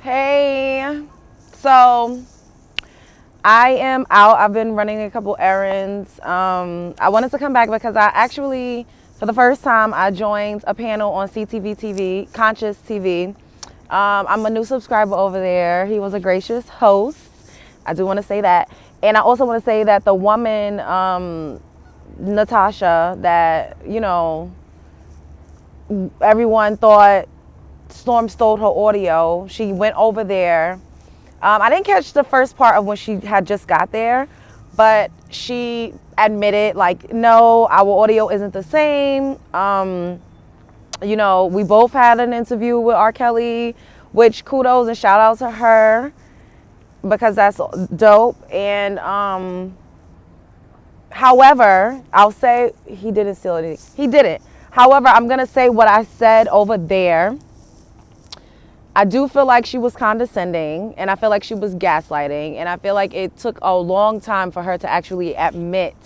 Hey, so I am out. I've been running a couple errands. I wanted to come back because I actually, for the first time, I joined a panel on CTV TV, Conscious TV. I'm a new subscriber over there. He was a gracious host. I do want to say that. And I also want to say that the woman, Natasha, that, everyone thought Storm stole her audio. She went over there. I didn't catch the first part of when she had just got there, but she admitted, like, no, our audio isn't the same. We both had an interview with R. Kelly, which kudos and shout out to her because that's dope. And however, I'll say he didn't steal anything. He didn't. However, I'm going to say what I said over there. I do feel like she was condescending, and I feel like she was gaslighting, and I feel like it took a long time for her to actually admit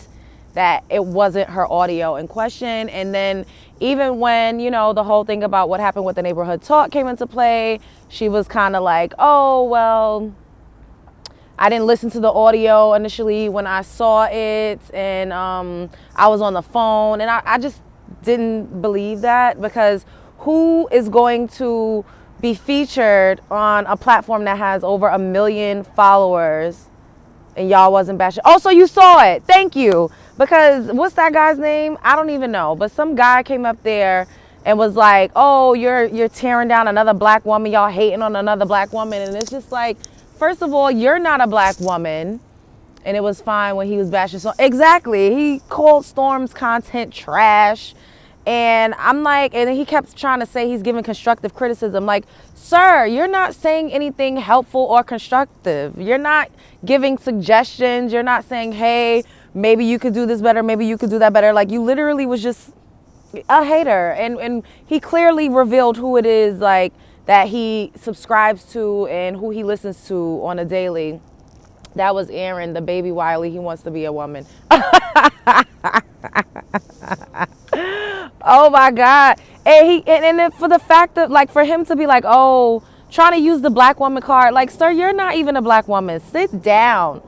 that it wasn't her audio in question. And then even when, the whole thing about what happened with the neighborhood talk came into play, she was kind of like, oh, well, I didn't listen to the audio initially when I saw it, and I was on the phone, and I just didn't believe that, because who is going to be featured on a platform that has over 1 million followers and y'all wasn't bashing? Oh, so you saw it. Thank you. Because what's that guy's name? I don't even know. But some guy came up there and was like, oh, you're tearing down another black woman. Y'all hating on another black woman. And it's just like, first of all, you're not a black woman. And it was fine when he was bashing. So exactly. He called Storm's content trash. And I'm like, and he kept trying to say he's giving constructive criticism. Like, sir, you're not saying anything helpful or constructive. You're not giving suggestions. You're not saying, hey, maybe you could do this better. Maybe you could do that better. Like, you literally was just a hater. And he clearly revealed who it is, like, that he subscribes to and who he listens to on a daily. That was Aaron, the baby Wiley. He wants to be a woman. Oh my God. And then for the fact that, like, for him to be like, oh, trying to use the black woman card, like, sir, you're not even a black woman. Sit down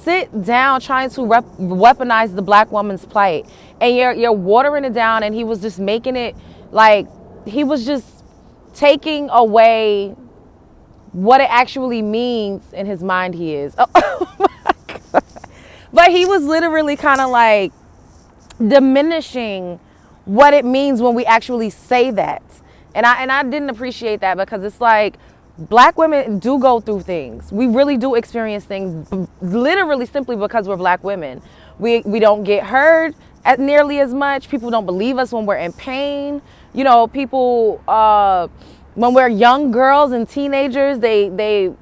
trying to weaponize the black woman's plight, and you're watering it down. And he was just making it like he was just taking away what it actually means in his mind. He is oh my God. But he was literally kind of like diminishing what it means when we actually say that. And I didn't appreciate that, because it's like, black women do go through things. We really do experience things, literally simply because we're black women. We don't get heard nearly as much. People don't believe us when we're in pain. People, when we're young girls and teenagers, they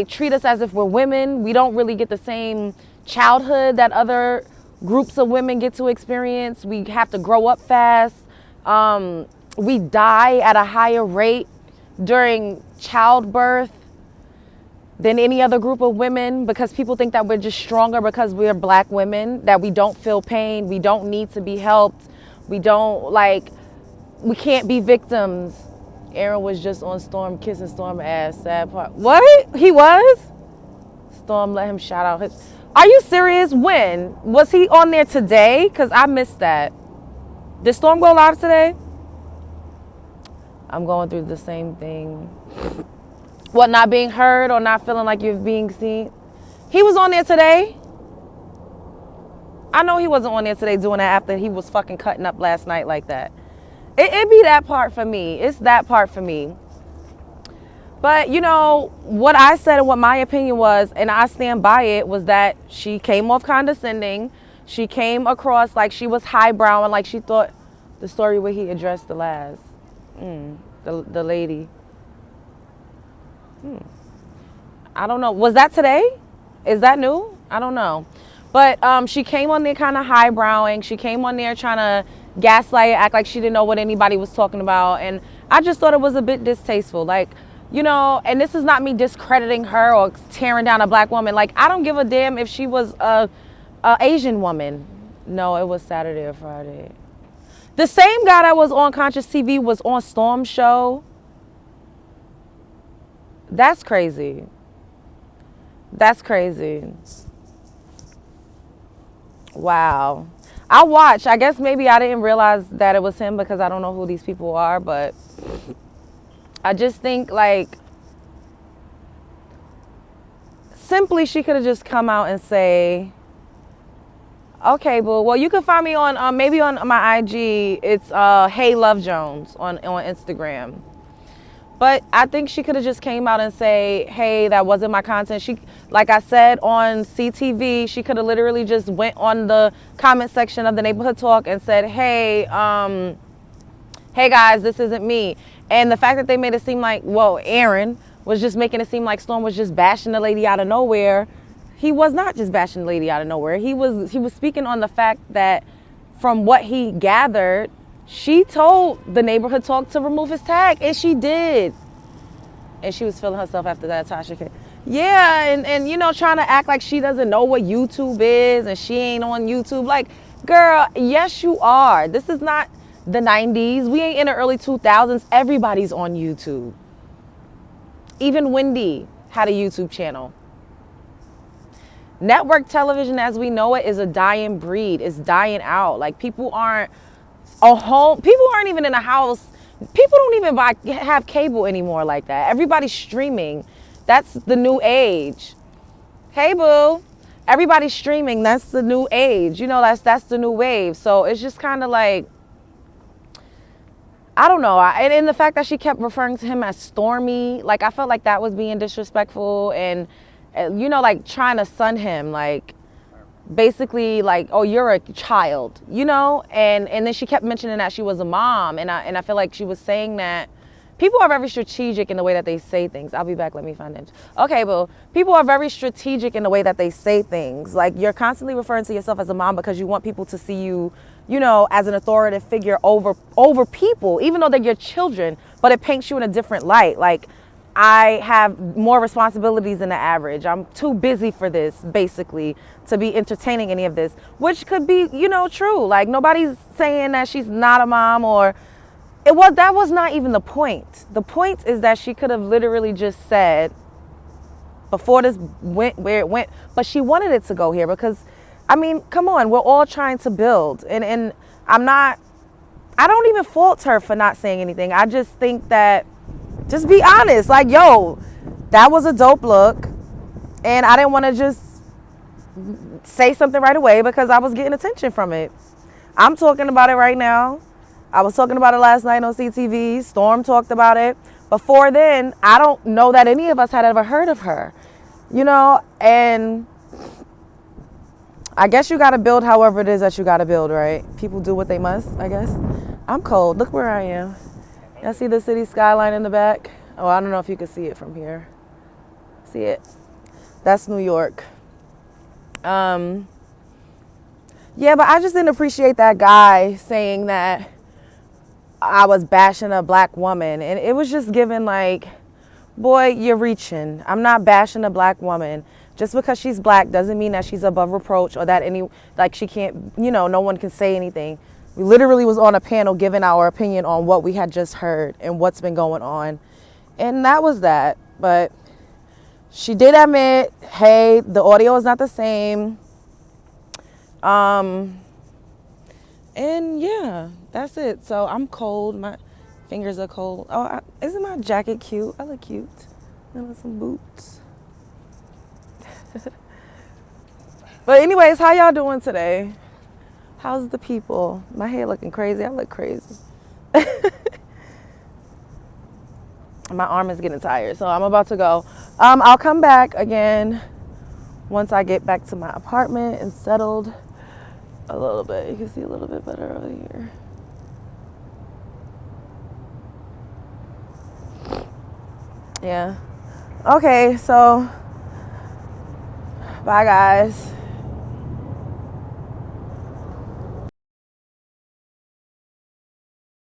treat us as if we're women. We don't really get the same childhood that other groups of women get to experience. We have to grow up fast. We die at a higher rate during childbirth than any other group of women, because people think that we're just stronger because we're black women, that we don't feel pain, we don't need to be helped, we can't be victims. Aaron was just on Storm kissing Storm ass. Sad part. What? He was? Storm let him shout out his... Are you serious? When? Was he on there today? Because I missed that. Did Storm go live today? I'm going through the same thing. What, not being heard or not feeling like you're being seen? He was on there today? I know he wasn't on there today doing that after he was fucking cutting up last night like that. It be that part for me. It's that part for me. But, what I said and what my opinion was, and I stand by it, was that she came off condescending. She came across like she was highbrow, and like she thought the story where he addressed the last. The lady. I don't know. Was that today? Is that new? I don't know. But she came on there kind of highbrowing. She came on there trying to gaslight, act like she didn't know what anybody was talking about. And I just thought it was a bit distasteful. Like, and this is not me discrediting her or tearing down a black woman. Like, I don't give a damn if she was a Asian woman. No, it was Saturday or Friday. The same guy that was on Conscious TV was on Storm's show. That's crazy. That's crazy. Wow. I watched. I guess maybe I didn't realize that it was him because I don't know who these people are, but I just think like simply she could have just come out and say, okay, boo. Well, you can find me on maybe on my IG. It's Hey Love Jones on Instagram. But I think she could have just came out and say, hey, that wasn't my content. She, like I said on CTV, she could have literally just went on the comment section of the neighborhood talk and said, hey, hey guys, this isn't me. And the fact that they made it seem like, well, Aaron was just making it seem like Storm was just bashing the lady out of nowhere. He was not just bashing the lady out of nowhere. He was speaking on the fact that from what he gathered, she told the neighborhood talk to remove his tag, and she did. And she was feeling herself after that, Tasha. Yeah, and you know, trying to act like she doesn't know what YouTube is and she ain't on YouTube. Like, girl, yes, you are. This is not the 90s. We ain't in the early 2000s. Everybody's on YouTube. Even Wendy had a YouTube channel. Network television as we know it is a dying breed. It's dying out. Like, people aren't people aren't even in a house. People don't even have cable anymore like that. Everybody's streaming. That's the new age. Hey, boo. Everybody's streaming. That's the new age. You know, that's the new wave. So it's just kind of like, I don't know. And the fact that she kept referring to him as Stormy, like, I felt like that was being disrespectful and you know, like trying to sun him, like basically like, oh, you're a child, you know? And then she kept mentioning that she was a mom. And I feel like she was saying that people are very strategic in the way that they say things. I'll be back. Let me find it. Okay, boo. People are very strategic in the way that they say things. Like, you're constantly referring to yourself as a mom because you want people to see you, you know, as an authoritative figure over people, even though they're your children, but it paints you in a different light. Like, I have more responsibilities than the average. I'm too busy for this, basically, to be entertaining any of this, which could be, you know, true. Like, nobody's saying that she's not a mom or that was not even the point. The point is that she could have literally just said, before this went where it went, but she wanted it to go here because, I mean, come on, we're all trying to build. And I don't even fault her for not saying anything. I just think that, just be honest. Like, yo, that was a dope look. And I didn't want to just say something right away because I was getting attention from it. I'm talking about it right now. I was talking about it last night on CTV. Storm talked about it. Before then, I don't know that any of us had ever heard of her. You know, and I guess you got to build however it is that you got to build, right? People do what they must, I guess. I'm cold. Look where I am. Y'all see the city skyline in the back? Oh, I don't know if you can see it from here. See it? That's New York. Yeah, but I just didn't appreciate that guy saying that I was bashing a black woman. And it was just given like, boy, you're reaching. I'm not bashing a black woman. Just because she's black doesn't mean that she's above reproach or that she can't, you know, no one can say anything. We literally was on a panel giving our opinion on what we had just heard and what's been going on. And that was that. But she did admit, hey, the audio is not the same. And yeah, that's it. So I'm cold. My fingers are cold. Oh, isn't my jacket cute? I look cute. And with some boots. But anyways, how y'all doing today? How's the people? My hair looking crazy. I look crazy. My arm is getting tired, so I'm about to go. I'll come back again once I get back to my apartment and settled a little bit. You can see a little bit better over here. Yeah. Okay, so bye guys.